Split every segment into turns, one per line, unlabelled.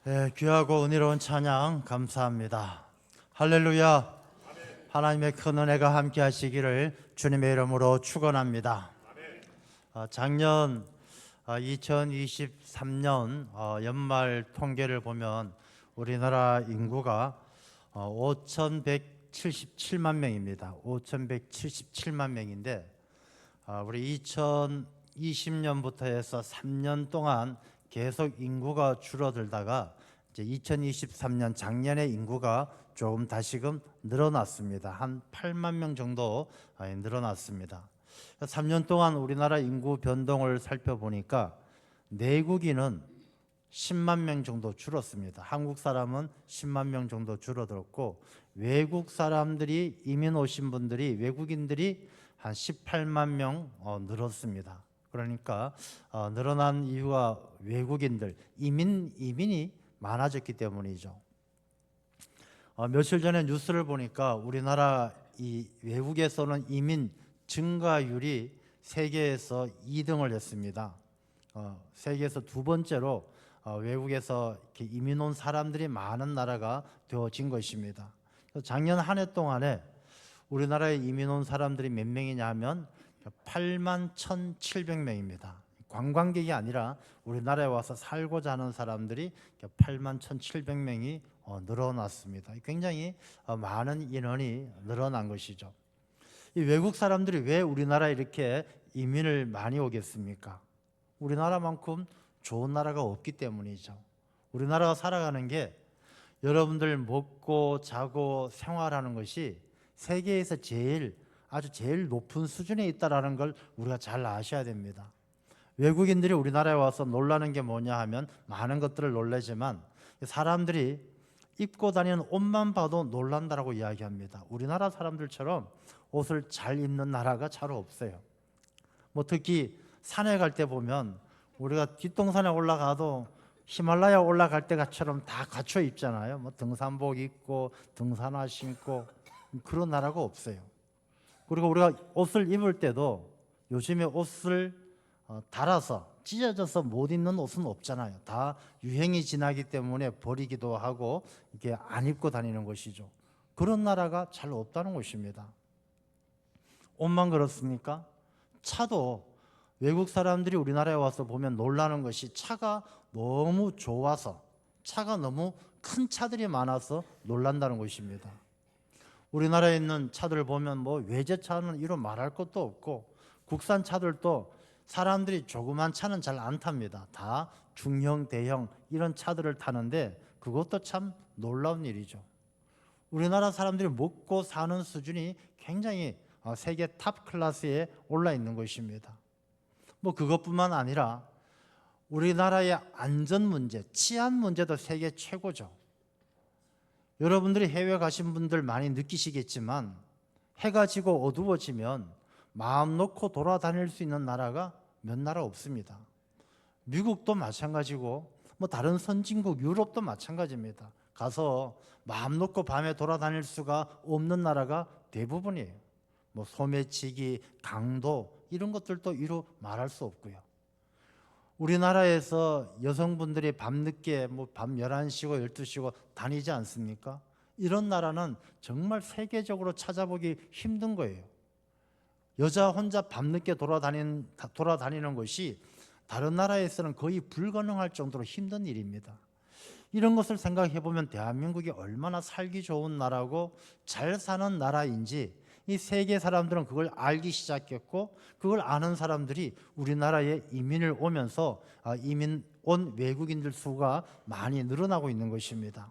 네, 귀하고 은혜로운 찬양 감사합니다. 할렐루야. 하나님의 큰 은혜가 함께 하시기를 주님의 이름으로 축원합니다. 작년 2023년 연말 통계를 보면 우리나라 인구가 5,177만 명입니다. 5,177만 명인데 우리 2020년부터 해서 3년 동안 계속 인구가 줄어들다가 이제 2023년 작년에 인구가 조금 다시금 늘어났습니다. 한 8만 명 정도 늘어났습니다. 3년 동안 우리나라 인구 변동을 살펴보니까 내국인은 10만 명 정도 줄었습니다. 한국 사람은 10만 명 정도 줄어들었고, 외국 사람들이 이민 오신 분들이, 외국인들이 한 18만 명 늘었습니다. 그러니까 늘어난 이유가 외국인들, 이민이 많아졌기 때문이죠. 며칠 전에 뉴스를 보니까 우리나라 이 외국에서는 이민 증가율이 세계에서 2등을 했습니다. 세계에서 두 번째로 외국에서 이렇게 이민 온 사람들이 많은 나라가 되어진 것입니다. 작년 한 해 동안에 우리나라에 이민 온 사람들이 몇 명이냐 하면 8만 1,700명입니다. 관광객이 아니라 우리나라에 와서 살고자 하는 사람들이 8만 1,700명이 늘어났습니다. 굉장히 많은 인원이 늘어난 것이죠. 이 외국 사람들이 왜 우리나라에 이렇게 이민을 많이 오겠습니까? 우리나라만큼 좋은 나라가 없기 때문이죠. 우리나라가 살아가는 게 여러분들 먹고 자고 생활하는 것이 세계에서 아주 제일 높은 수준에 있다는 걸 우리가 잘 아셔야 됩니다. 외국인들이 우리나라에 와서 놀라는 게 뭐냐 하면 많은 것들을 놀라지만 사람들이 입고 다니는 옷만 봐도 놀란다라고 이야기합니다. 우리나라 사람들처럼 옷을 잘 입는 나라가 잘 없어요. 특히 산에 갈 때 보면 우리가 뒷동산에 올라가도 히말라야 올라갈 때처럼 다 갖춰 입잖아요. 등산복 입고 등산화 신고 그런 나라가 없어요. 그리고 우리가 옷을 입을 때도 요즘에 옷을 달아서 찢어져서 못 입는 옷은 없잖아요. 다 유행이 지나기 때문에 버리기도 하고 이게 안 입고 다니는 것이죠. 그런 나라가 잘 없다는 것입니다. 옷만 그렇습니까? 차도 외국 사람들이 우리나라에 와서 보면 놀라는 것이 차가 너무 좋아서, 차가 너무 큰 차들이 많아서 놀란다는 것입니다. 우리나라에 있는 차들 보면 외제차는 이루 말할 것도 없고, 국산 차들도 사람들이 조그만 차는 잘 안 탑니다. 다 중형, 대형 이런 차들을 타는데 그것도 참 놀라운 일이죠. 우리나라 사람들이 먹고 사는 수준이 굉장히 세계 탑 클래스에 올라 있는 것입니다. 그것뿐만 아니라 우리나라의 안전 문제, 치안 문제도 세계 최고죠. 여러분들이 해외 가신 분들 많이 느끼시겠지만 해가 지고 어두워지면 마음 놓고 돌아다닐 수 있는 나라가 몇 나라 없습니다. 미국도 마찬가지고 다른 선진국 유럽도 마찬가지입니다. 가서 마음 놓고 밤에 돌아다닐 수가 없는 나라가 대부분이에요. 소매치기, 강도 이런 것들도 이루 말할 수 없고요. 우리나라에서 여성분들이 밤늦게 밤 11시고 12시고 다니지 않습니까? 이런 나라는 정말 세계적으로 찾아보기 힘든 거예요. 여자 혼자 밤늦게 돌아다니는 것이 다른 나라에서는 거의 불가능할 정도로 힘든 일입니다. 이런 것을 생각해 보면 대한민국이 얼마나 살기 좋은 나라고 잘 사는 나라인지 이 세계 사람들은 그걸 알기 시작했고, 그걸 아는 사람들이 우리나라에 이민을 오면서 이민 온 외국인들 수가 많이 늘어나고 있는 것입니다.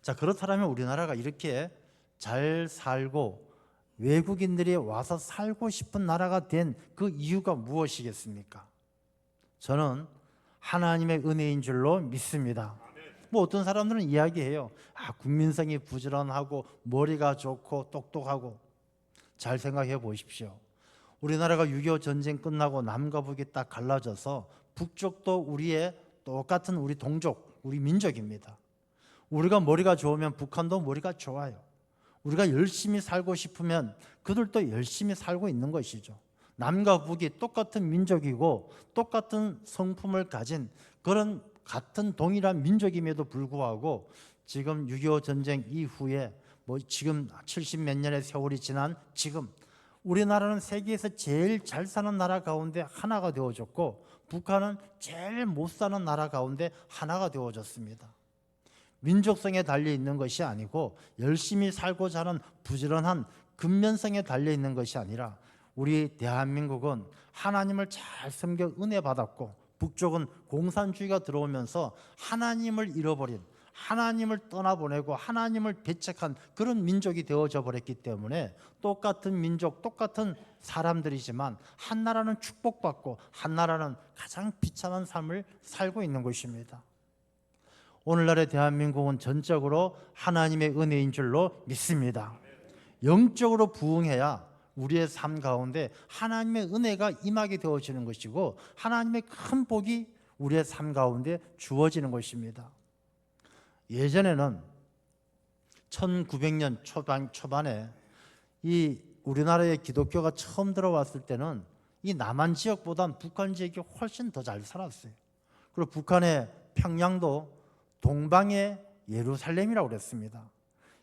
자, 그렇다면 우리나라가 이렇게 잘 살고 외국인들이 와서 살고 싶은 나라가 된 그 이유가 무엇이겠습니까? 저는 하나님의 은혜인 줄로 믿습니다. 어떤 사람들은 이야기해요. 국민성이 부지런하고 머리가 좋고 똑똑하고. 잘 생각해 보십시오. 우리나라가 6.25 전쟁 끝나고 남과 북이 딱 갈라져서 북쪽도 우리의 똑같은 우리 동족, 우리 민족입니다. 우리가 머리가 좋으면 북한도 머리가 좋아요. 우리가 열심히 살고 싶으면 그들도 열심히 살고 있는 것이죠. 남과 북이 똑같은 민족이고 똑같은 성품을 가진 그런 같은 동일한 민족임에도 불구하고 지금 6.25 전쟁 이후에 지금 70 몇 년의 세월이 지난 지금 우리나라는 세계에서 제일 잘 사는 나라 가운데 하나가 되어졌고 북한은 제일 못 사는 나라 가운데 하나가 되어졌습니다. 민족성에 달려 있는 것이 아니고 열심히 살고자 하는 부지런한 근면성에 달려 있는 것이 아니라 우리 대한민국은 하나님을 잘 섬겨 은혜 받았고 북쪽은 공산주의가 들어오면서 하나님을 잃어버린, 하나님을 떠나보내고 하나님을 배척한 그런 민족이 되어져 버렸기 때문에 똑같은 민족, 똑같은 사람들이지만 한 나라는 축복받고 한 나라는 가장 비참한 삶을 살고 있는 것입니다. 오늘날의 대한민국은 전적으로 하나님의 은혜인 줄로 믿습니다. 영적으로 부흥해야 우리의 삶 가운데 하나님의 은혜가 임하게 되어지는 것이고 하나님의 큰 복이 우리의 삶 가운데 주어지는 것입니다. 예전에는 1900년 초반에 이 우리나라에 기독교가 처음 들어왔을 때는 이 남한 지역보단 북한 지역이 훨씬 더 잘 살았어요. 그리고 북한의 평양도 동방의 예루살렘이라고 그랬습니다.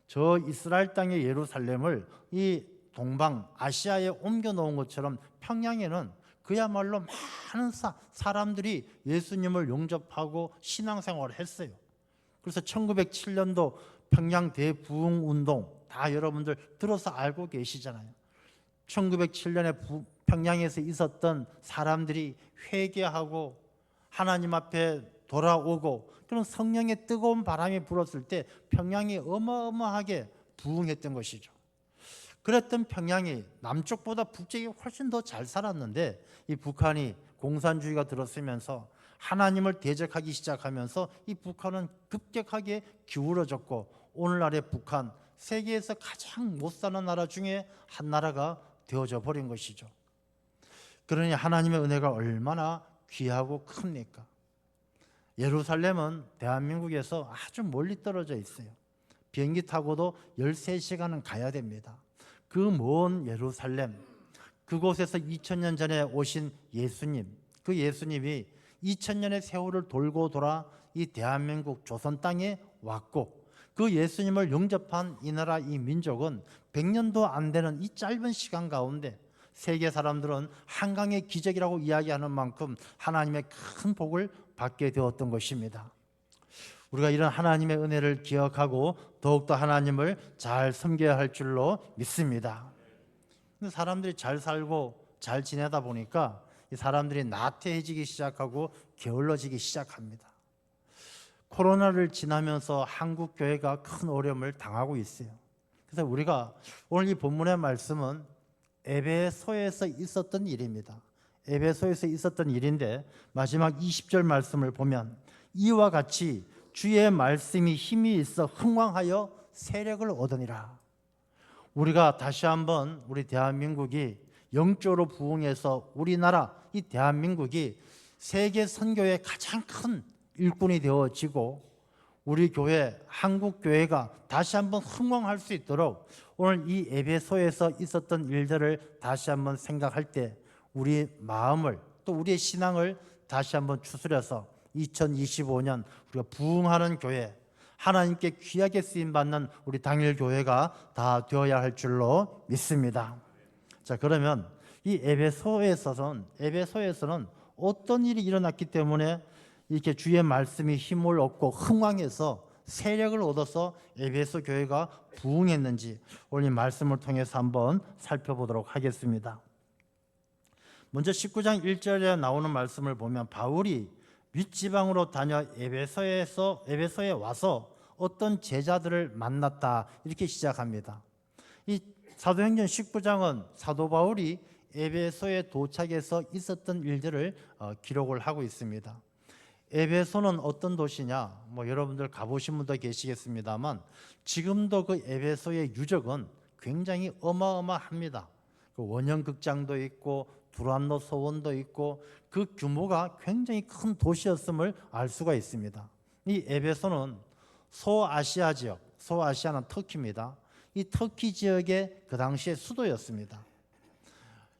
저 이스라엘 땅의 예루살렘을 이 동방 아시아에 옮겨 놓은 것처럼 평양에는 그야말로 많은 사람들이 예수님을 영접하고 신앙생활을 했어요. 그래서 1907년도 평양 대부흥운동 다 여러분들 들어서 알고 계시잖아요. 1907년에 평양에서 있었던 사람들이 회개하고 하나님 앞에 돌아오고 그런 성령의 뜨거운 바람이 불었을 때 평양이 어마어마하게 부흥했던 것이죠. 그랬던 평양이 남쪽보다 북쪽이 훨씬 더 잘 살았는데 이 북한이 공산주의가 들어서면서 하나님을 대적하기 시작하면서 이 북한은 급격하게 기울어졌고 오늘날의 북한, 세계에서 가장 못 사는 나라 중에 한 나라가 되어져 버린 것이죠. 그러니 하나님의 은혜가 얼마나 귀하고 큽니까? 예루살렘은 대한민국에서 아주 멀리 떨어져 있어요. 비행기 타고도 13시간은 가야 됩니다. 그 먼 예루살렘, 그곳에서 2000년 전에 오신 예수님, 그 예수님이 2000년의 세월을 돌고 돌아 이 대한민국 조선 땅에 왔고 그 예수님을 영접한 이 나라 이 민족은 100년도 안 되는 이 짧은 시간 가운데 세계 사람들은 한강의 기적이라고 이야기하는 만큼 하나님의 큰 복을 받게 되었던 것입니다. 우리가 이런 하나님의 은혜를 기억하고 더욱더 하나님을 잘 섬겨야 할 줄로 믿습니다. 근데 사람들이 잘 살고 잘 지내다 보니까 이 사람들이 나태해지기 시작하고 게을러지기 시작합니다. 코로나를 지나면서 한국 교회가 큰 어려움을 당하고 있어요. 그래서 우리가 오늘 이 본문의 말씀은 에베소에서 있었던 일입니다. 에베소에서 있었던 일인데 마지막 20절 말씀을 보면 이와 같이 주의 말씀이 힘이 있어 흥왕하여 세력을 얻으니라. 우리가 다시 한번 우리 대한민국이 영적으로 부흥해서 우리나라 이 대한민국이 세계 선교의 가장 큰 일꾼이 되어지고 우리 교회 한국 교회가 다시 한번 흥왕할 수 있도록 오늘 이 에베소에서 있었던 일들을 다시 한번 생각할 때 우리 마음을 또 우리의 신앙을 다시 한번 추스려서 2025년 우리가 부흥하는 교회, 하나님께 귀하게 쓰임 받는 우리 당일 교회가 다 되어야 할 줄로 믿습니다. 자, 그러면 이 에베소에서는 어떤 일이 일어났기 때문에 이렇게 주의 말씀이 힘을 얻고 흥왕해서 세력을 얻어서 에베소 교회가 부흥했는지 오늘 이 말씀을 통해서 한번 살펴보도록 하겠습니다. 먼저 19장 1절에 나오는 말씀을 보면 바울이 윗지방으로 다녀 에베소에 와서 어떤 제자들을 만났다 이렇게 시작합니다. 이 사도행전 19장은 사도 바울이 에베소에 도착해서 있었던 일들을 기록을 하고 있습니다. 에베소는 어떤 도시냐? 여러분들 가보신 분도 계시겠습니다만 지금도 그 에베소의 유적은 굉장히 어마어마합니다. 그 원형극장도 있고 두란노 소원도 있고 그 규모가 굉장히 큰 도시였음을 알 수가 있습니다. 이 에베소는 소아시아 지역, 소아시아는 터키입니다. 이 터키 지역의 그 당시의 수도였습니다.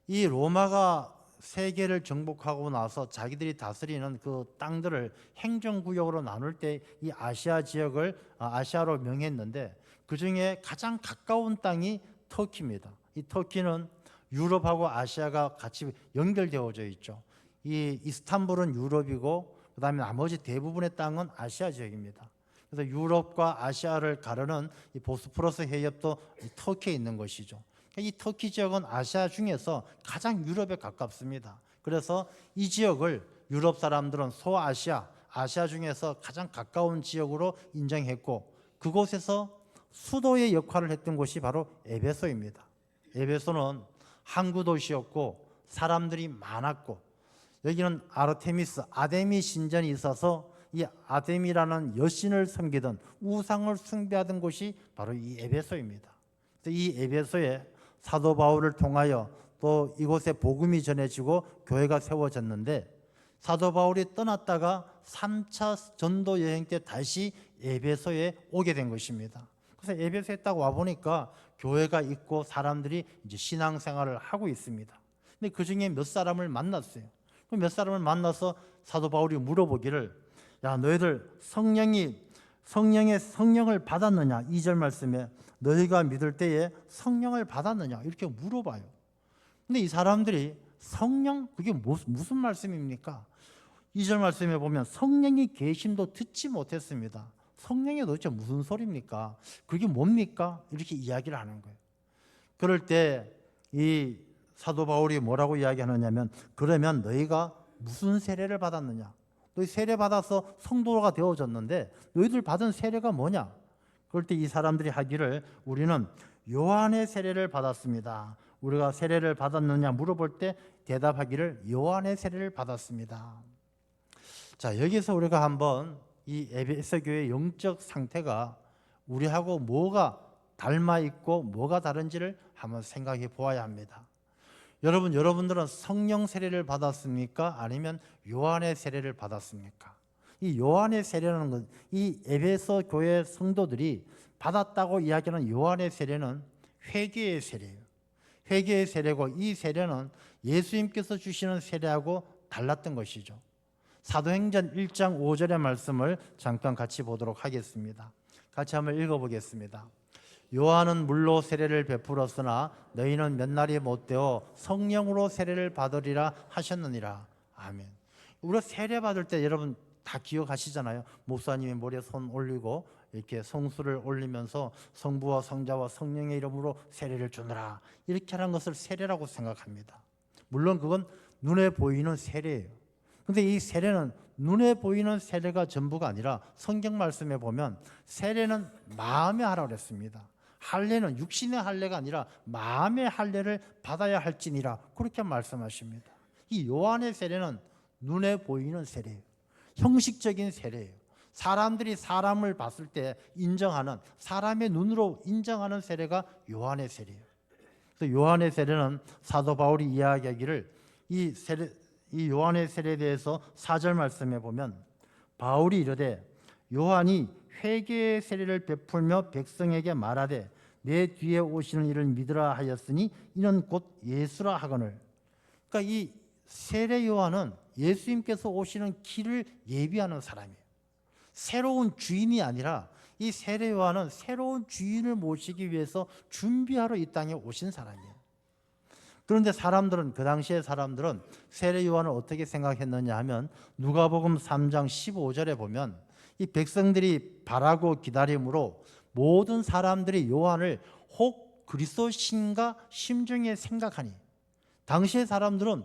이 로마가 세계를 정복하고 나서 자기들이 다스리는 그 땅들을 행정구역으로 나눌 때 이 아시아 지역을 아시아로 명했는데 그 중에 가장 가까운 땅이 터키입니다. 이 터키는 유럽하고 아시아가 같이 연결되어져 있죠. 이 이스탄불은 유럽이고 그다음에 나머지 대부분의 땅은 아시아 지역입니다. 그래서 유럽과 아시아를 가르는 이 보스포러스 해협도 이 터키에 있는 것이죠. 이 터키 지역은 아시아 중에서 가장 유럽에 가깝습니다. 그래서 이 지역을 유럽 사람들은 소아시아, 아시아 중에서 가장 가까운 지역으로 인정했고 그곳에서 수도의 역할을 했던 곳이 바로 에베소입니다. 에베소는 항구 도시였고 사람들이 많았고 여기는 아르테미스, 아데미 신전이 있어서 이 아데미라는 여신을 섬기던 우상을 숭배하던 곳이 바로 이 에베소입니다. 그래서 이 에베소에 사도 바울을 통하여 또 이곳에 복음이 전해지고 교회가 세워졌는데 사도 바울이 떠났다가 3차 전도 여행 때 다시 에베소에 오게 된 것입니다. 그래서 에베소에 딱 와보니까 교회가 있고 사람들이 이제 신앙생활을 하고 있습니다. 근데 그 중에 몇 사람을 만났어요. 몇 사람을 만나서 사도 바울이 물어보기를 야 너희들 성령을 받았느냐? 2절 말씀에 너희가 믿을 때에 성령을 받았느냐? 이렇게 물어봐요. 근데 이 사람들이 성령 그게 무슨 말씀입니까? 2절 말씀에 보면 성령이 계심도 듣지 못했습니다. 성령이 도대체 무슨 소리입니까? 그게 뭡니까? 이렇게 이야기를 하는 거예요. 그럴 때 이 사도 바울이 뭐라고 이야기하느냐면 그러면 너희가 무슨 세례를 받았느냐? 너희 세례 받아서 성도가 되어졌는데 너희들 받은 세례가 뭐냐? 그럴 때 이 사람들이 하기를 우리는 요한의 세례를 받았습니다. 우리가 세례를 받았느냐 물어볼 때 대답하기를 요한의 세례를 받았습니다. 자, 여기서 우리가 한번 이 에베소 교회의 영적 상태가 우리하고 뭐가 닮아 있고 뭐가 다른지를 한번 생각해 보아야 합니다. 여러분들은 성령 세례를 받았습니까? 아니면 요한의 세례를 받았습니까? 이 요한의 세례라는 것, 이 에베소 교회 성도들이 받았다고 이야기하는 요한의 세례는 회개의 세례예요. 회개의 세례고 이 세례는 예수님께서 주시는 세례하고 달랐던 것이죠. 사도행전 1장 5절의 말씀을 잠깐 같이 보도록 하겠습니다. 같이 한번 읽어보겠습니다. 요한은 물로 세례를 베풀었으나 너희는 몇 날이 못되어 성령으로 세례를 받으리라 하셨느니라. 아멘. 우리가 세례 받을 때 여러분 다 기억하시잖아요. 목사님이 머리에 손 올리고 이렇게 성수를 올리면서 성부와 성자와 성령의 이름으로 세례를 주느라 이렇게 하는 것을 세례라고 생각합니다. 물론 그건 눈에 보이는 세례예요. 근데 이 세례는 눈에 보이는 세례가 전부가 아니라 성경 말씀에 보면 세례는 마음의 하라고 했습니다. 할례는 육신의 할례가 아니라 마음의 할례를 받아야 할지니라 그렇게 말씀하십니다. 이 요한의 세례는 눈에 보이는 세례예요. 형식적인 세례예요. 사람들이 사람을 봤을 때 인정하는 사람의 눈으로 인정하는 세례가 요한의 세례예요. 그래서 요한의 세례는 사도 바울이 이야기하기를 이 요한의 세례에 대해서 4절 말씀에 보면 바울이 이르되 요한이 회개의 세례를 베풀며 백성에게 말하되 내 뒤에 오시는 이를 믿으라 하였으니 이는 곧 예수라 하거늘. 그러니까 이 세례 요한은 예수님께서 오시는 길을 예비하는 사람이에요. 새로운 주인이 아니라 이 세례 요한은 새로운 주인을 모시기 위해서 준비하러 이 땅에 오신 사람이에요. 그런데 그 당시의 사람들은 세례 요한을 어떻게 생각했느냐 하면 누가복음 3장 15절에 보면 이 백성들이 바라고 기다림으로 모든 사람들이 요한을 혹 그리스도신가 심중에 생각하니 당시의 사람들은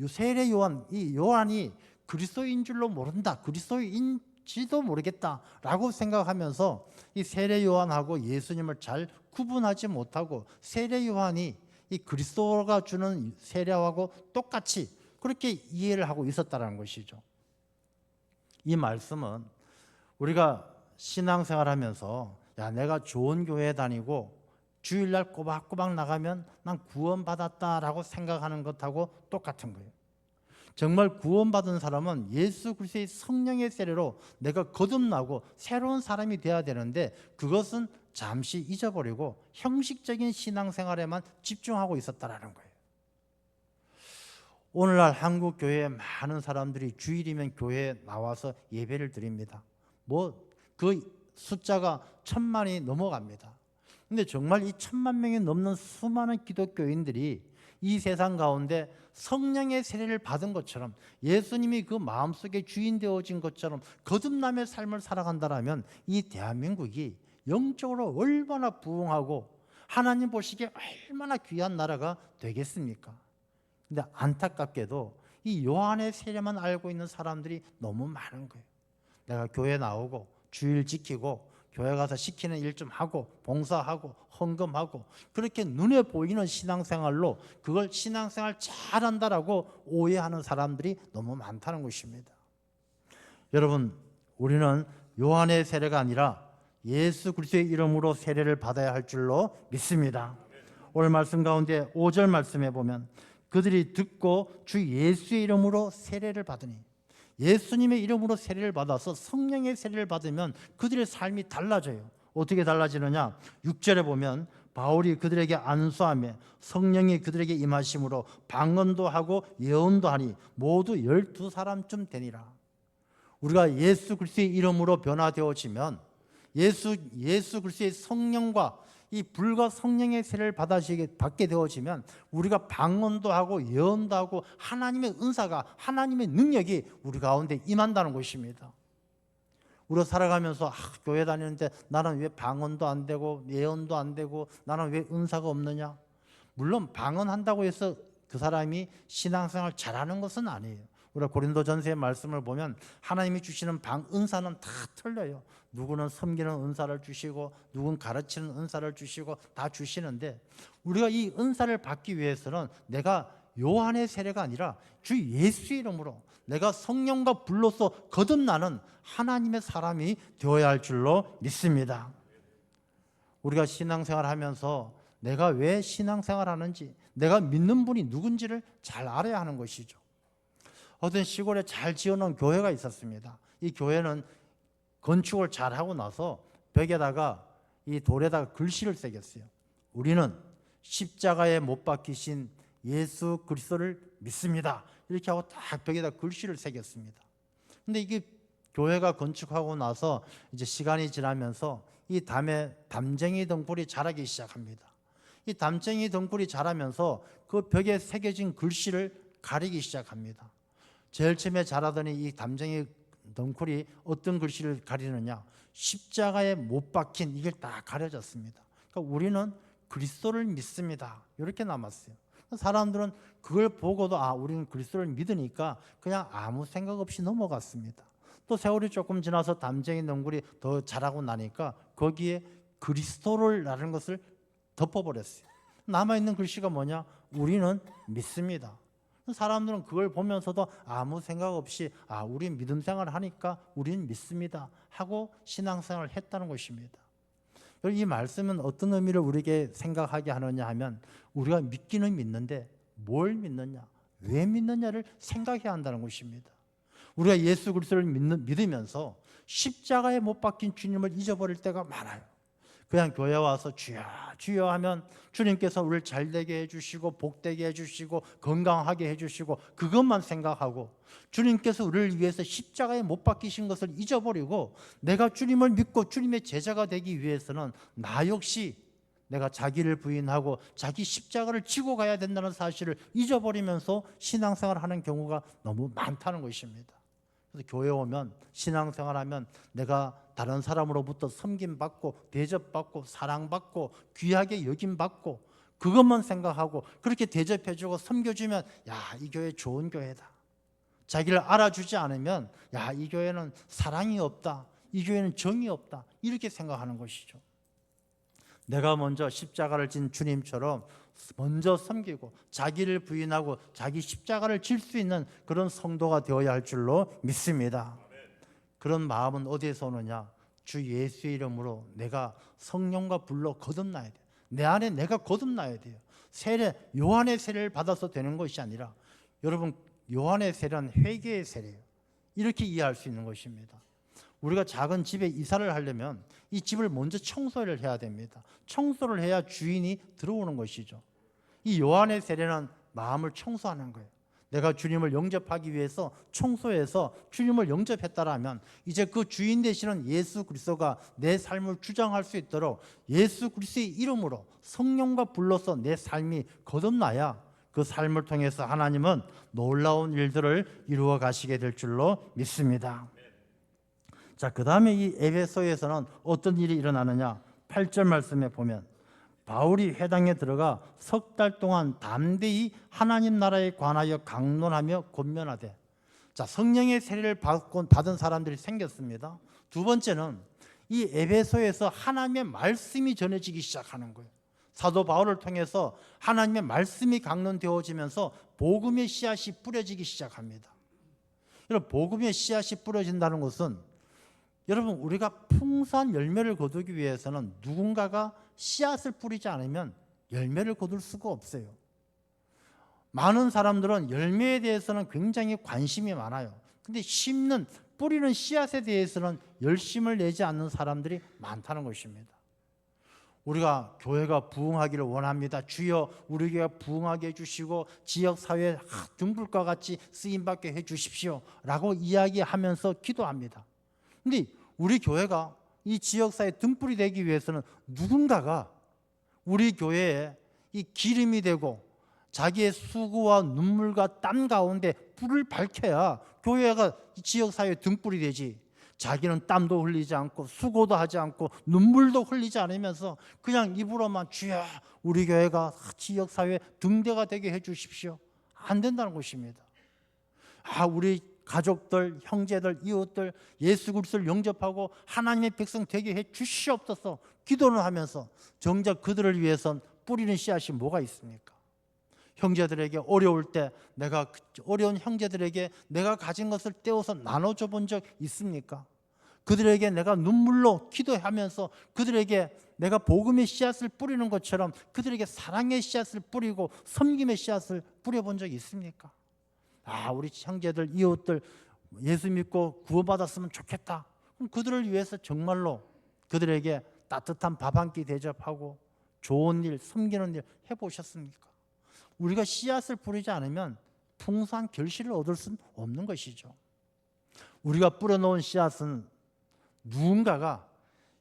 세례 요한이 그리스도인 줄로 모른다. 그리스도인지도 모르겠다라고 생각하면서 이 세례 요한하고 예수님을 잘 구분하지 못하고 세례 요한이 이 그리스도가 주는 세례하고 똑같이 그렇게 이해를 하고 있었다는 것이죠. 이 말씀은 우리가 신앙생활하면서 내가 좋은 교회 다니고 주일날 꼬박꼬박 나가면 난 구원받았다라고 생각하는 것하고 똑같은 거예요. 정말 구원받은 사람은 예수 그리스도의 성령의 세례로 내가 거듭나고 새로운 사람이 되어야 되는데 그것은 잠시 잊어버리고 형식적인 신앙생활에만 집중하고 있었다라는 거예요. 오늘날 한국 교회에 많은 사람들이 주일이면 교회에 나와서 예배를 드립니다. 그 숫자가 1,000만이 넘어갑니다. 근데 정말 이 1,000만 명이 넘는 수많은 기독교인들이 이 세상 가운데 성령의 세례를 받은 것처럼, 예수님이 그 마음속에 주인 되어진 것처럼 거듭남의 삶을 살아간다면 이 대한민국이 영적으로 얼마나 부흥하고 하나님 보시기에 얼마나 귀한 나라가 되겠습니까? 근데 안타깝게도 이 요한의 세례만 알고 있는 사람들이 너무 많은 거예요. 내가 교회 나오고 주일 지키고 교회 가서 시키는 일 좀 하고 봉사하고 헌금하고 그렇게 눈에 보이는 신앙생활로 그걸 신앙생활 잘한다라고 오해하는 사람들이 너무 많다는 것입니다. 여러분, 우리는 요한의 세례가 아니라 예수 그리스도의 이름으로 세례를 받아야 할 줄로 믿습니다. 오늘 말씀 가운데 5절 말씀에 보면 그들이 듣고 주 예수의 이름으로 세례를 받으니, 예수님의 이름으로 세례를 받아서 성령의 세례를 받으면 그들의 삶이 달라져요. 어떻게 달라지느냐? 6절에 보면 바울이 그들에게 안수하며 성령이 그들에게 임하심으로 방언도 하고 예언도 하니 모두 12사람쯤 되니라. 우리가 예수 그리스도의 이름으로 변화되어지면 예수 그리스도의 성령과 이 불과 성령의 세례를 받게 되어지면 우리가 방언도 하고 예언도 하고 하나님의 은사가, 하나님의 능력이 우리 가운데 임한다는 것입니다. 우리가 살아가면서 교회 다니는데 나는 왜 방언도 안 되고 예언도 안 되고 나는 왜 은사가 없느냐? 물론 방언한다고 해서 그 사람이 신앙생활 잘하는 것은 아니에요. 우리가 고린도전서의 말씀을 보면 하나님이 주시는 은사는 다 틀려요. 누구는 섬기는 은사를 주시고 누구는 가르치는 은사를 주시고 다 주시는데, 우리가 이 은사를 받기 위해서는 내가 요한의 세례가 아니라 주 예수의 이름으로 내가 성령과 불로서 거듭나는 하나님의 사람이 되어야 할 줄로 믿습니다. 우리가 신앙생활 하면서 내가 왜 신앙생활 하는지, 내가 믿는 분이 누군지를 잘 알아야 하는 것이죠. 어떤 시골에 잘 지어놓은 교회가 있었습니다. 이 교회는 건축을 잘하고 나서 벽에다가 이 돌에다가 글씨를 새겼어요. 우리는 십자가에 못 박히신 예수 그리스도를 믿습니다. 이렇게 하고 딱 벽에다 글씨를 새겼습니다. 근데 이게 교회가 건축하고 나서 이제 시간이 지나면서 이 담에 담쟁이 덩굴이 자라기 시작합니다. 이 담쟁이 덩굴이 자라면서 그 벽에 새겨진 글씨를 가리기 시작합니다. 제일 처음에 자라더니 이 담쟁이 덩굴이 어떤 글씨를 가리느냐? 십자가에 못 박힌 이걸 다 가려졌습니다. 그러니까 우리는 그리스도를 믿습니다. 이렇게 남았어요. 사람들은 그걸 보고도 우리는 그리스도를 믿으니까 그냥 아무 생각 없이 넘어갔습니다. 또 세월이 조금 지나서 담쟁이 덩굴이 더 자라고 나니까 거기에 그리스도라는 것을 덮어버렸어요. 남아있는 글씨가 뭐냐? 우리는 믿습니다. 사람들은 그걸 보면서도 아무 생각 없이 우린 믿음 생활을 하니까 우린 믿습니다 하고 신앙생활을 했다는 것입니다. 이 말씀은 어떤 의미를 우리에게 생각하게 하느냐 하면, 우리가 믿기는 믿는데 뭘 믿느냐, 왜 믿느냐를 생각해야 한다는 것입니다. 우리가 예수 그리스도를 믿으면서 십자가에 못 박힌 주님을 잊어버릴 때가 많아요. 그냥 교회 와서 주여 주여 하면 주님께서 우리를 잘되게 해주시고 복되게 해주시고 건강하게 해주시고 그것만 생각하고, 주님께서 우리를 위해서 십자가에 못 박히신 것을 잊어버리고 내가 주님을 믿고 주님의 제자가 되기 위해서는 나 역시 내가 자기를 부인하고 자기 십자가를 지고 가야 된다는 사실을 잊어버리면서 신앙생활을 하는 경우가 너무 많다는 것입니다. 그래서 교회 오면 신앙생활하면 내가 다른 사람으로부터 섬김받고 대접받고 사랑받고 귀하게 여김받고 그것만 생각하고 그렇게 대접해주고 섬겨주면 이 교회 좋은 교회다. 자기를 알아주지 않으면 이 교회는 사랑이 없다, 이 교회는 정이 없다, 이렇게 생각하는 것이죠. 내가 먼저 십자가를 진 주님처럼 먼저 섬기고 자기를 부인하고 자기 십자가를 질 수 있는 그런 성도가 되어야 할 줄로 믿습니다. 그런 마음은 어디에서 오느냐? 주 예수의 이름으로 내가 성령과 불로 거듭나야 돼요. 내 안에 내가 거듭나야 돼요. 세례, 요한의 세례를 받아서 되는 것이 아니라, 여러분, 요한의 세례는 회개의 세례예요. 이렇게 이해할 수 있는 것입니다. 우리가 작은 집에 이사를 하려면 이 집을 먼저 청소를 해야 됩니다. 청소를 해야 주인이 들어오는 것이죠. 이 요한의 세례는 마음을 청소하는 거예요. 내가 주님을 영접하기 위해서 청소해서 주님을 영접했다라면 이제 그 주인 되시는 예수 그리스도가 내 삶을 주장할 수 있도록 예수 그리스도의 이름으로 성령과 불러서 내 삶이 거듭나야 그 삶을 통해서 하나님은 놀라운 일들을 이루어 가시게 될 줄로 믿습니다. 자, 그 다음에 이 에베소에서는 어떤 일이 일어나느냐? 8절 말씀에 보면 바울이 회당에 들어가 석 달 동안 담대히 하나님 나라에 관하여 강론하며 권면하되. 자, 성령의 세례를 받은 사람들이 생겼습니다. 두 번째는 이 에베소에서 하나님의 말씀이 전해지기 시작하는 거예요. 사도 바울을 통해서 하나님의 말씀이 강론되어지면서 복음의 씨앗이 뿌려지기 시작합니다. 여러분, 복음의 씨앗이 뿌려진다는 것은 여러분, 우리가 풍성한 열매를 거두기 위해서는 누군가가 씨앗을 뿌리지 않으면 열매를 거둘 수가 없어요. 많은 사람들은 열매에 대해서는 굉장히 관심이 많아요. 근데 심는, 뿌리는 씨앗에 대해서는 열심을 내지 않는 사람들이 많다는 것입니다. 우리가 교회가 부흥하기를 원합니다. 주여 우리 교회가 부흥하게 해주시고 지역사회에 등불과 같이 쓰임받게 해주십시오 라고 이야기하면서 기도합니다. 근데 우리 교회가 이 지역사회 등불이 되기 위해서는 누군가가 우리 교회에 이 기름이 되고 자기의 수고와 눈물과 땀 가운데 불을 밝혀야 교회가 지역사회 등불이 되지. 자기는 땀도 흘리지 않고 수고도 하지 않고 눈물도 흘리지 않으면서 그냥 입으로만 주여 우리 교회가 지역사회 등대가 되게 해주십시오. 안 된다는 것입니다. 우리 가족들, 형제들, 이웃들 예수 그리스도를 영접하고 하나님의 백성 되게 해 주시옵소서 기도를 하면서 정작 그들을 위해선 뿌리는 씨앗이 뭐가 있습니까? 형제들에게 어려울 때 내가 어려운 형제들에게 내가 가진 것을 떼어서 나눠줘 본 적 있습니까? 그들에게 내가 눈물로 기도하면서 그들에게 내가 복음의 씨앗을 뿌리는 것처럼 그들에게 사랑의 씨앗을 뿌리고 섬김의 씨앗을 뿌려본 적이 있습니까? 우리 형제들, 이웃들 예수 믿고 구원받았으면 좋겠다. 그럼 그들을 위해서 정말로 그들에게 따뜻한 밥 한 끼 대접하고 좋은 일, 섬기는 일 해보셨습니까? 우리가 씨앗을 뿌리지 않으면 풍성한 결실을 얻을 수는 없는 것이죠. 우리가 뿌려놓은 씨앗은 누군가가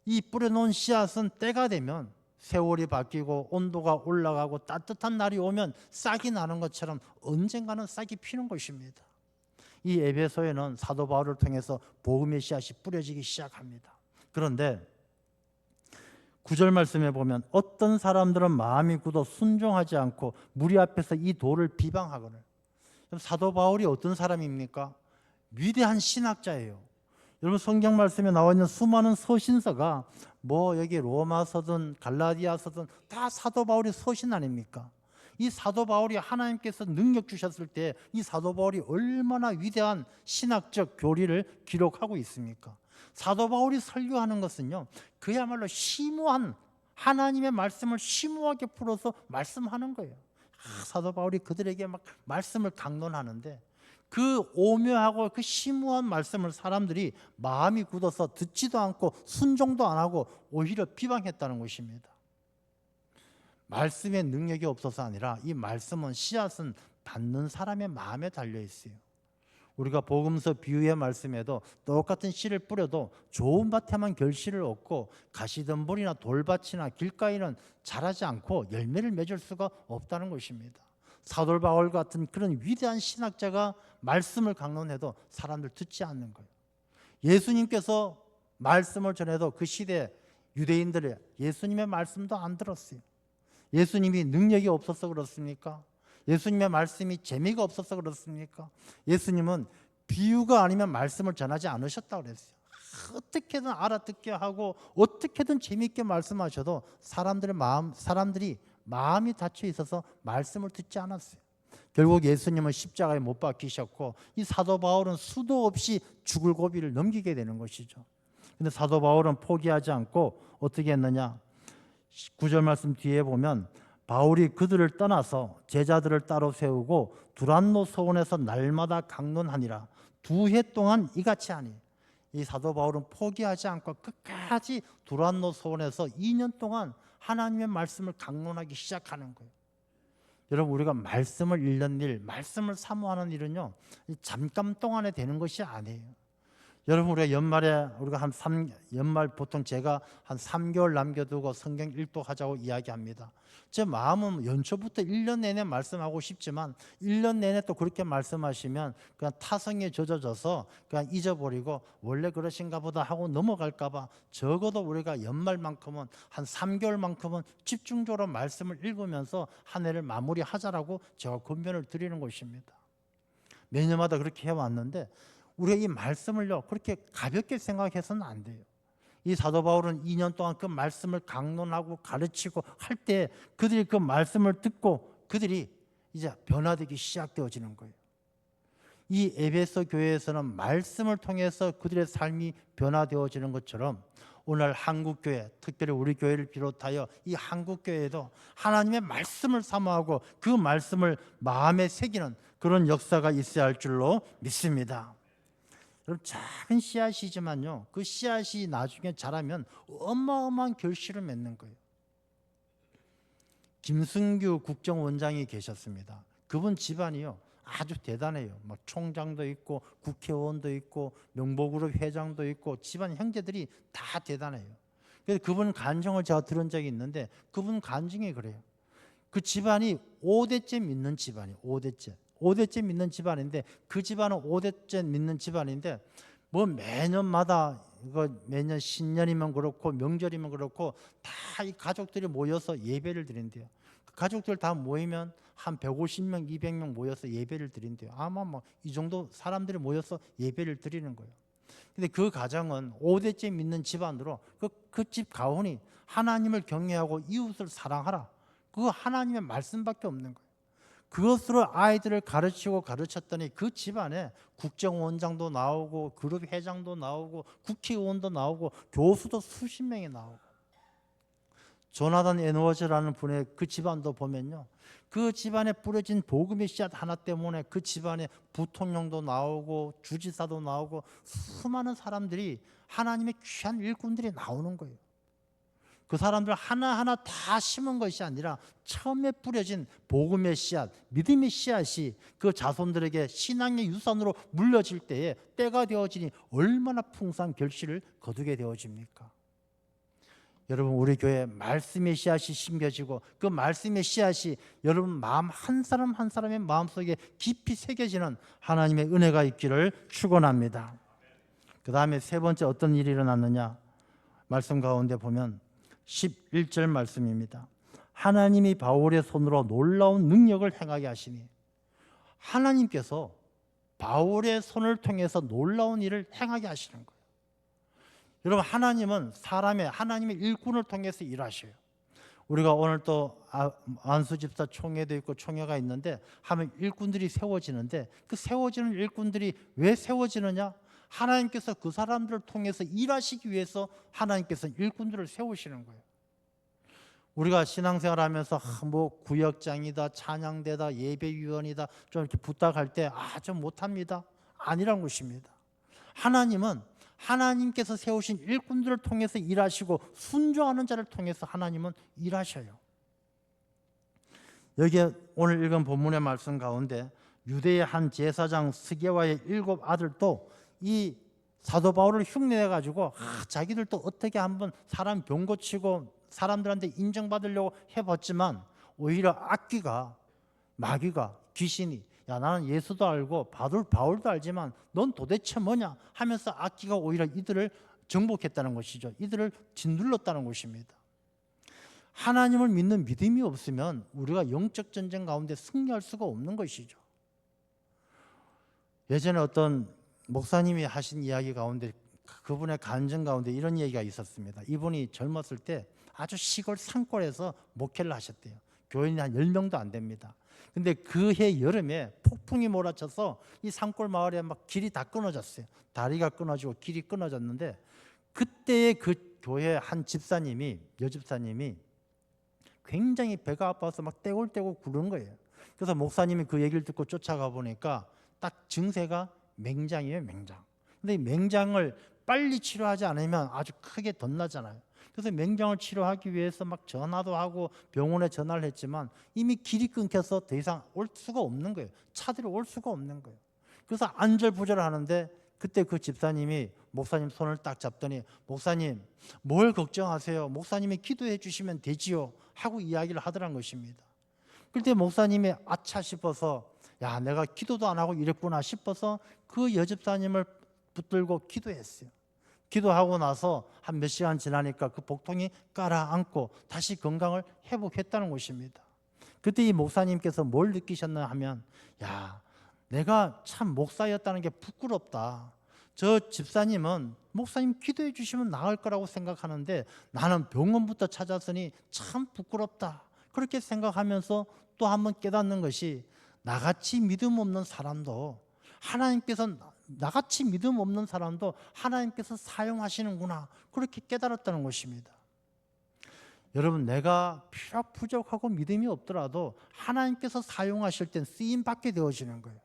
이 뿌려놓은 씨앗은 때가 되면 세월이 바뀌고 온도가 올라가고 따뜻한 날이 오면 싹이 나는 것처럼 언젠가는 싹이 피는 것입니다. 이 에베소에는 사도 바울을 통해서 복음의 씨앗이 뿌려지기 시작합니다. 그런데 9절 말씀에 보면 어떤 사람들은 마음이 굳어 순종하지 않고 무리 앞에서 이 도를 비방하거늘. 사도 바울이 어떤 사람입니까? 위대한 신학자예요. 여러분, 성경 말씀에 나와 있는 수많은 서신서가 여기 로마서든 갈라디아서든 다 사도 바울의 서신 아닙니까? 이 사도 바울이 하나님께서 능력 주셨을 때 이 사도 바울이 얼마나 위대한 신학적 교리를 기록하고 있습니까? 사도 바울이 설교하는 것은요, 그야말로 심오한 하나님의 말씀을 심오하게 풀어서 말씀하는 거예요. 사도 바울이 그들에게 막 말씀을 강론하는데 그 오묘하고 그 심오한 말씀을 사람들이 마음이 굳어서 듣지도 않고 순종도 안 하고 오히려 비방했다는 것입니다. 말씀의 능력이 없어서 아니라 이 말씀은 씨앗은 받는 사람의 마음에 달려 있어요. 우리가 복음서 비유의 말씀에도 똑같은 씨를 뿌려도 좋은 밭에만 결실을 얻고 가시덤불이나 돌밭이나 길가에는 자라지 않고 열매를 맺을 수가 없다는 것입니다. 사도 바울 같은 그런 위대한 신학자가 말씀을 강론해도 사람들 듣지 않는 거예요. 예수님께서 말씀을 전해도 그 시대 유대인들이 예수님의 말씀도 안 들었어요. 예수님이 능력이 없어서 그렇습니까? 예수님의 말씀이 재미가 없어서 그렇습니까? 예수님은 비유가 아니면 말씀을 전하지 않으셨다고 그랬어요. 어떻게든 알아듣게 하고 어떻게든 재미있게 말씀하셔도 사람들이 마음이 닫혀 있어서 말씀을 듣지 않았어요. 결국 예수님은 십자가에 못 박히셨고 이 사도 바울은 수도 없이 죽을 고비를 넘기게 되는 것이죠. 근데 사도 바울은 포기하지 않고 어떻게 했느냐? 9절 말씀 뒤에 보면 바울이 그들을 떠나서 제자들을 따로 세우고 두란노 서원에서 날마다 강론하니라. 2해 동안 이같이 하니. 이 사도 바울은 포기하지 않고 끝까지 두란노 서원에서 2년 동안 하나님의 말씀을 강론하기 시작하는 거예요. 여러분, 우리가 말씀을 읽는 일, 말씀을 사모하는 일은요, 잠깐 동안에 되는 것이 아니에요. 여러분, 우리가 연말에 연말 보통 제가 한 3개월 남겨두고 성경 일독하자고 이야기합니다. 제 마음은 연초부터 1년 내내 말씀하고 싶지만 1년 내내 또 그렇게 말씀하시면 그냥 타성에 젖어져서 그냥 잊어버리고 원래 그러신가 보다 하고 넘어갈까 봐 적어도 우리가 연말만큼은 한 3개월만큼은 집중적으로 말씀을 읽으면서 한 해를 마무리하자라고 제가 권면을 드리는 것입니다. 매년마다 그렇게 해왔는데 우리가 이 말씀을요 그렇게 가볍게 생각해서는 안 돼요. 이 사도 바울은 2년 동안 그 말씀을 강론하고 가르치고 할 때 그들이 그 말씀을 듣고 그들이 이제 변화되기 시작되어지는 거예요. 이 에베소 교회에서는 말씀을 통해서 그들의 삶이 변화되어지는 것처럼 오늘 한국교회, 특별히 우리 교회를 비롯하여 이 한국교회에도 하나님의 말씀을 사모하고 그 말씀을 마음에 새기는 그런 역사가 있어야 할 줄로 믿습니다. 여러분, 작은 씨앗이지만요 그 씨앗이 나중에 자라면 어마어마한 결실을 맺는 거예요. 김승규 국정원장이 계셨습니다. 그분 집안이요 아주 대단해요. 막 총장도 있고 국회의원도 있고 명보그룹 회장도 있고 집안 형제들이 다 대단해요. 그래서 그분 간증을 제가 들은 적이 있는데 그분 간증이 그래요. 그 집안이 5대째 믿는 집안이에요. 5대째 믿는 집안인데 그 집안은 5대째 믿는 집안인데 뭐 매년마다 이거 매년 신년이면 그렇고 명절이면 그렇고 다 이 가족들이 모여서 예배를 드린대요. 그 가족들 다 모이면 한 150명, 200명 모여서 예배를 드린대요. 아마 뭐 이 정도 사람들이 모여서 예배를 드리는 거예요. 근데 그 가정은 5대째 믿는 집안으로 그 집 가훈이 하나님을 경외하고 이웃을 사랑하라. 그거 하나님의 말씀밖에 없는 거예요. 그것으로 아이들을 가르치고 가르쳤더니 그 집안에 국정원장도 나오고 그룹 회장도 나오고 국회의원도 나오고 교수도 수십 명이 나오고 조나단 에드워즈라는 분의 그 집안도 보면요 그 집안에 뿌려진 복음의 씨앗 하나 때문에 그 집안에 부통령도 나오고 주지사도 나오고 수많은 사람들이 하나님의 귀한 일꾼들이 나오는 거예요. 그 사람들 하나하나 다 심은 것이 아니라 처음에 뿌려진 복음의 씨앗, 믿음의 씨앗이 그 자손들에게 신앙의 유산으로 물려질 때에 때가 되어지니 얼마나 풍성한 결실을 거두게 되어집니까? 여러분, 우리 교회에 말씀의 씨앗이 심겨지고 그 말씀의 씨앗이 여러분 마음 한 사람 한 사람의 마음속에 깊이 새겨지는 하나님의 은혜가 있기를 축원합니다. 그 다음에 세 번째 어떤 일이 일어났느냐? 말씀 가운데 보면 11절 말씀입니다. 하나님이 바울의 손으로 놀라운 능력을 행하게 하시니 하나님께서 바울의 손을 통해서 놀라운 일을 행하게 하시는 거예요. 여러분, 하나님은 하나님의 일꾼을 통해서 일하셔요. 우리가 오늘 또 안수집사 총회도 있고 총회가 있는데 하면 일꾼들이 세워지는데 그 세워지는 일꾼들이 왜 세워지느냐? 하나님께서 그 사람들을 통해서 일하시기 위해서 하나님께서 일꾼들을 세우시는 거예요. 우리가 신앙생활하면서 뭐 구역장이다, 찬양대다, 예배위원이다 좀 이렇게 부탁할 때 좀 못합니다. 아니란 것입니다. 하나님은 하나님께서 세우신 일꾼들을 통해서 일하시고 순종하는 자를 통해서 하나님은 일하셔요. 여기에 오늘 읽은 본문의 말씀 가운데 유대의 한 제사장 스게와의 7 아들도 이 사도 바울을 흉내내 가지고 자기들도 어떻게 한번 사람 병 고치고 사람들한테 인정받으려고 해봤지만 오히려 악귀가 마귀가 귀신이 야 나는 예수도 알고 바울도 알지만 넌 도대체 뭐냐 하면서 악귀가 오히려 이들을 정복했다는 것이죠. 이들을 짓눌렀다는 것입니다. 하나님을 믿는 믿음이 없으면 우리가 영적 전쟁 가운데 승리할 수가 없는 것이죠. 예전에 어떤 목사님이 하신 이야기 가운데 그분의 간증 가운데 이런 얘기가 있었습니다. 이분이 젊었을 때 아주 시골 산골에서 목회를 하셨대요. 교인이 한 10명도 안 됩니다. 근데 그해 여름에 폭풍이 몰아쳐서 이 산골 마을에 막 길이 다 끊어졌어요. 다리가 끊어지고 길이 끊어졌는데 그때의 그 교회 한 집사님이 여집사님이 굉장히 배가 아파서 막 떼굴떼굴 구른 거예요. 그래서 목사님이 그 얘기를 듣고 쫓아가 보니까 딱 증세가 맹장이에요, 맹장. 근데 이 맹장을 빨리 치료하지 않으면 아주 크게 덧나잖아요. 그래서 맹장을 치료하기 위해서 막 전화도 하고 병원에 전화를 했지만 이미 길이 끊겨서 더 이상 올 수가 없는 거예요. 차들이 올 수가 없는 거예요. 그래서 안절부절을 하는데 그때 그 집사님이 목사님 손을 딱 잡더니 목사님 뭘 걱정하세요? 목사님이 기도해 주시면 되지요 하고 이야기를 하더란 것입니다. 그때 목사님이 아차 싶어서 야 내가 기도도 안 하고 이랬구나 싶어서 그 여집사님을 붙들고 기도했어요. 기도하고 나서 한 몇 시간 지나니까 그 복통이 가라앉고 다시 건강을 회복했다는 것입니다. 그때 이 목사님께서 뭘 느끼셨나 하면 야 내가 참 목사였다는 게 부끄럽다. 저 집사님은 목사님 기도해 주시면 나을 거라고 생각하는데 나는 병원부터 찾았으니 참 부끄럽다. 그렇게 생각하면서 또 한번 깨닫는 것이 나같이 믿음 없는 사람도 나같이 믿음 없는 사람도 하나님께서 사용하시는구나. 그렇게 깨달았다는 것입니다. 여러분 내가 부족하고 믿음이 없더라도 하나님께서 사용하실 땐 쓰임받게 되어지는 거예요.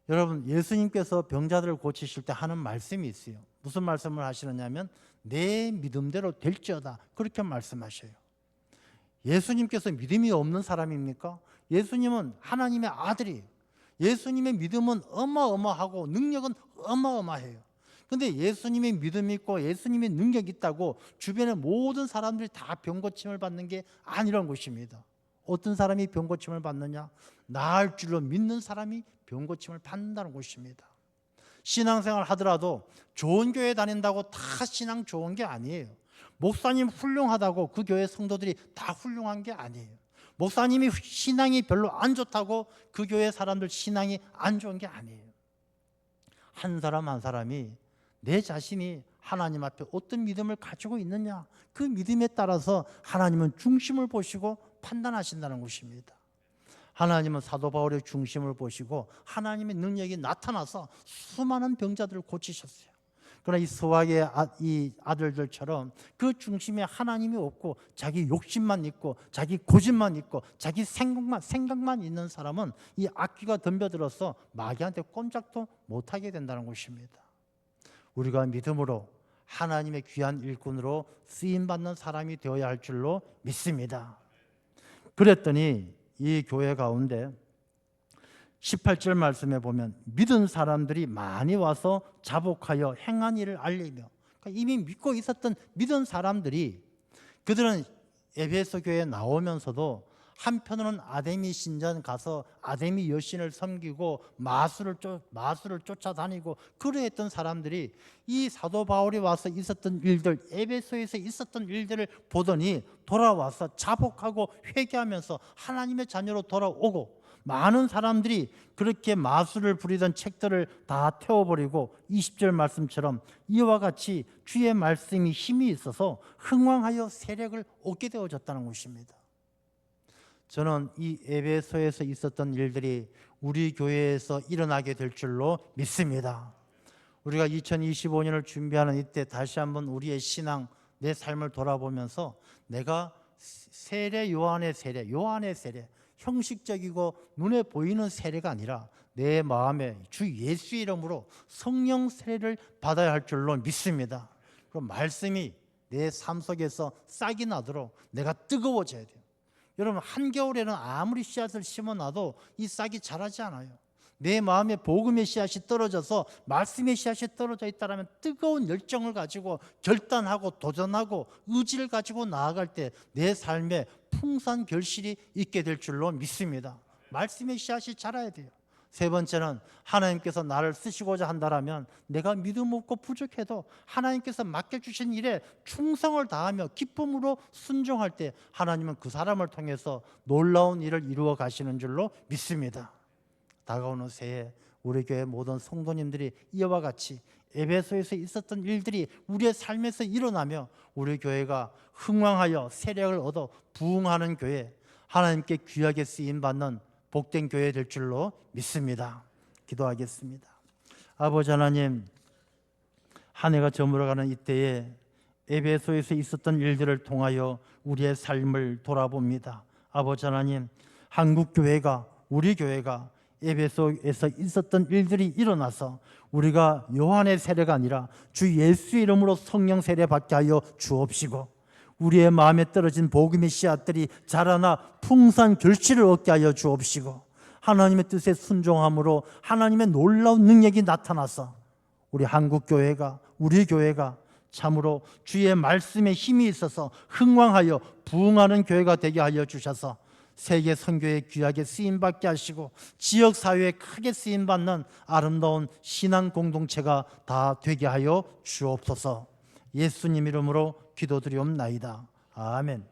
여러분 예수님께서 병자들을 고치실 때 하는 말씀이 있어요. 무슨 말씀을 하시느냐면 내 믿음대로 될지어다 그렇게 말씀하셔요. 예수님께서 믿음이 없는 사람입니까? 예수님은 하나님의 아들이에요. 예수님의 믿음은 어마어마하고 능력은 어마어마해요. 근데 예수님의 믿음이 있고 예수님의 능력이 있다고 주변의 모든 사람들이 다 병고침을 받는 게 아니란 것입니다. 어떤 사람이 병고침을 받느냐? 나을 줄로 믿는 사람이 병고침을 받는다는 것입니다. 신앙생활 하더라도 좋은 교회 다닌다고 다 신앙 좋은 게 아니에요. 목사님 훌륭하다고 그 교회 성도들이 다 훌륭한 게 아니에요. 목사님이 신앙이 별로 안 좋다고 그 교회 사람들 신앙이 안 좋은 게 아니에요. 한 사람 한 사람이 내 자신이 하나님 앞에 어떤 믿음을 가지고 있느냐 그 믿음에 따라서 하나님은 중심을 보시고 판단하신다는 것입니다. 하나님은 사도 바울의 중심을 보시고 하나님의 능력이 나타나서 수많은 병자들을 고치셨어요. 그러나 이 스와의 이 아들들처럼 그 중심에 하나님이 없고 자기 욕심만 있고 자기 고집만 있고 자기 생각만 있는 사람은 이 악귀가 덤벼들어서 마귀한테 꼼짝도 못하게 된다는 것입니다. 우리가 믿음으로 하나님의 귀한 일꾼으로 쓰임받는 사람이 되어야 할 줄로 믿습니다. 그랬더니 이 교회 가운데 18절 말씀에 보면 믿은 사람들이 많이 와서 자복하여 행한 일을 알리며, 그러니까 이미 믿고 있었던 믿은 사람들이 그들은 에베소 교회에 나오면서도 한편으로는 아데미 신전 가서 아데미 여신을 섬기고 마술을 쫓아다니고 그러했던 사람들이 이 사도 바울이 와서 있었던 일들, 에베소에서 있었던 일들을 보더니 돌아와서 자복하고 회개하면서 하나님의 자녀로 돌아오고, 많은 사람들이 그렇게 마술을 부리던 책들을 다 태워버리고 20절 말씀처럼 이와 같이 주의 말씀이 힘이 있어서 흥왕하여 세력을 얻게 되어졌다는 것입니다. 저는 이 에베소에서 있었던 일들이 우리 교회에서 일어나게 될 줄로 믿습니다. 우리가 2025년을 준비하는 이때 다시 한번 우리의 신앙, 내 삶을 돌아보면서 내가 요한의 세례, 형식적이고 눈에 보이는 세례가 아니라 내 마음에 주 예수 이름으로 성령 세례를 받아야 할 줄로 믿습니다. 그럼 말씀이 내 삶 속에서 싹이 나도록 내가 뜨거워져야 돼요. 여러분, 한겨울에는 아무리 씨앗을 심어놔도 이 싹이 자라지 않아요. 내 마음에 복음의 씨앗이 떨어져서 말씀의 씨앗이 떨어져 있다면 뜨거운 열정을 가지고 결단하고 도전하고 의지를 가지고 나아갈 때 내 삶에 풍성한 결실이 있게 될 줄로 믿습니다. 말씀의 씨앗이 자라야 돼요. 세 번째는 하나님께서 나를 쓰시고자 한다면 내가 믿음 없고 부족해도 하나님께서 맡겨주신 일에 충성을 다하며 기쁨으로 순종할 때 하나님은 그 사람을 통해서 놀라운 일을 이루어 가시는 줄로 믿습니다. 다가오는 새해 우리 교회 모든 성도님들이 이와 같이 에베소에서 있었던 일들이 우리의 삶에서 일어나며 우리 교회가 흥왕하여 세력을 얻어 부흥하는 교회, 하나님께 귀하게 쓰임받는 복된 교회 될 줄로 믿습니다. 기도하겠습니다. 아버지 하나님, 한 해가 저물어가는 이때에 에베소에서 있었던 일들을 통하여 우리의 삶을 돌아봅니다. 아버지 하나님, 한국 교회가, 우리 교회가 에베소에서 있었던 일들이 일어나서 우리가 요한의 세례가 아니라 주 예수 이름으로 성령 세례 받게 하여 주옵시고, 우리의 마음에 떨어진 복음의 씨앗들이 자라나 풍성한 결실을 얻게 하여 주옵시고, 하나님의 뜻에 순종함으로 하나님의 놀라운 능력이 나타나서 우리 한국교회가, 우리 교회가 참으로 주의 말씀에 힘이 있어서 흥왕하여 부흥하는 교회가 되게 하여 주셔서 세계 선교에 귀하게 쓰임받게 하시고 지역사회에 크게 쓰임받는 아름다운 신앙 공동체가 다 되게 하여 주옵소서. 예수님 이름으로 기도드리옵나이다. 아멘.